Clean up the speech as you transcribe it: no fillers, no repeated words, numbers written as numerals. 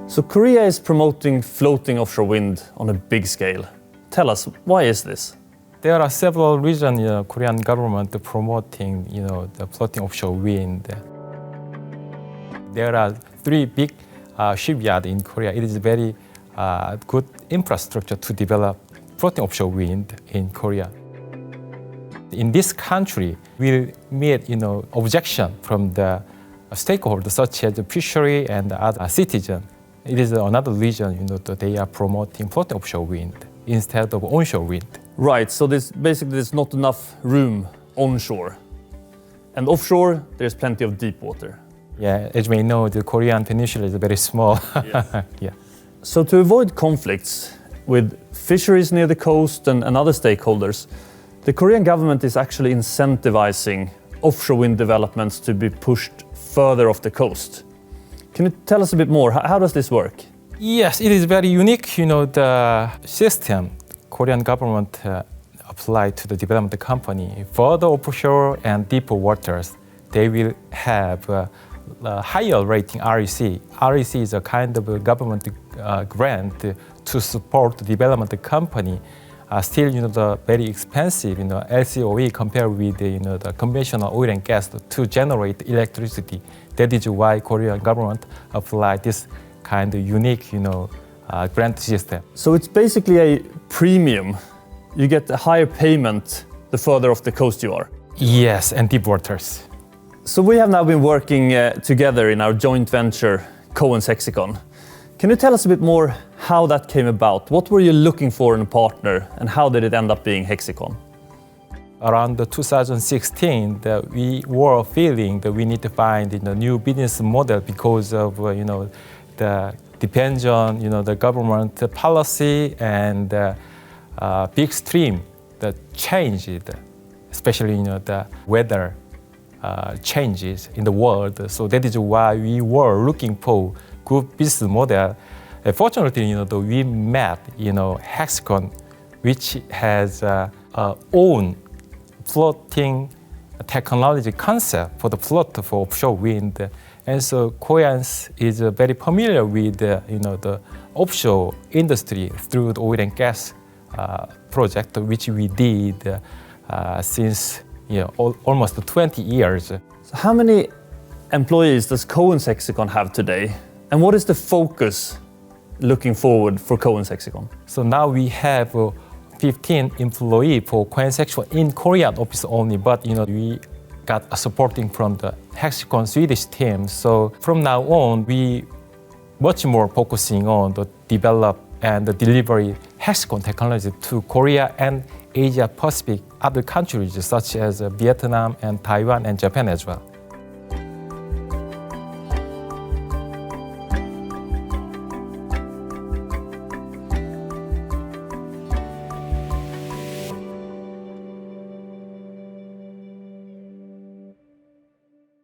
So Korea is promoting floating offshore wind on a big scale. Tell us, why is this? There are several reasons Korean government promoting the floating offshore wind. There are 3 big shipyards in Korea. It is very good infrastructure to develop floating offshore wind in Korea. In this country, we meet objection from the stakeholders such as the fishery and other citizens. It is another reason that they are promoting floating offshore wind instead of onshore wind. Right, so there's not enough room onshore. And offshore, there's plenty of deep water. Yeah, as you may know, the Korean peninsula is very small. Yes. Yeah. So to avoid conflicts with fisheries near the coast and other stakeholders, the Korean government is actually incentivizing offshore wind developments to be pushed further off the coast. Can you tell us a bit more? How does this work? Yes, it is very unique. The system Korean government applied to the development company for the offshore and deeper waters. They will have a higher rating REC. REC is a kind of a government grant to support the development company. Still, the very expensive, LCOE compared with the conventional oil and gas to generate electricity. That is why Korean government applied this kind of unique, grant system. So it's basically a premium. You get a higher payment the further off the coast you are. Yes, and deep waters. So we have now been working together in our joint venture, CoensHexicon. Can you tell us a bit more how that came about? What were you looking for in a partner, and how did it end up being Hexicon? Around 2016, we were feeling that we need to find a new business model because of the depends on the government policy and big stream that changed, especially the weather changes in the world. So that is why we were looking for good business model. Fortunately, we met Hexicon, which has own floating technology concept for the float for offshore wind. And so Coens is very familiar with the offshore industry through the oil and gas project, which we did since almost 20 years. So how many employees does CoensHexicon have today? And what is the focus looking forward for CoensHexicon? So now we have 15 employees for CoensHexicon in Korean office only, but we got a supporting from the Hexicon Swedish team. So from now on, we much more focusing on the develop and the delivery Hexicon technology to Korea and Asia Pacific, other countries such as Vietnam and Taiwan and Japan as well.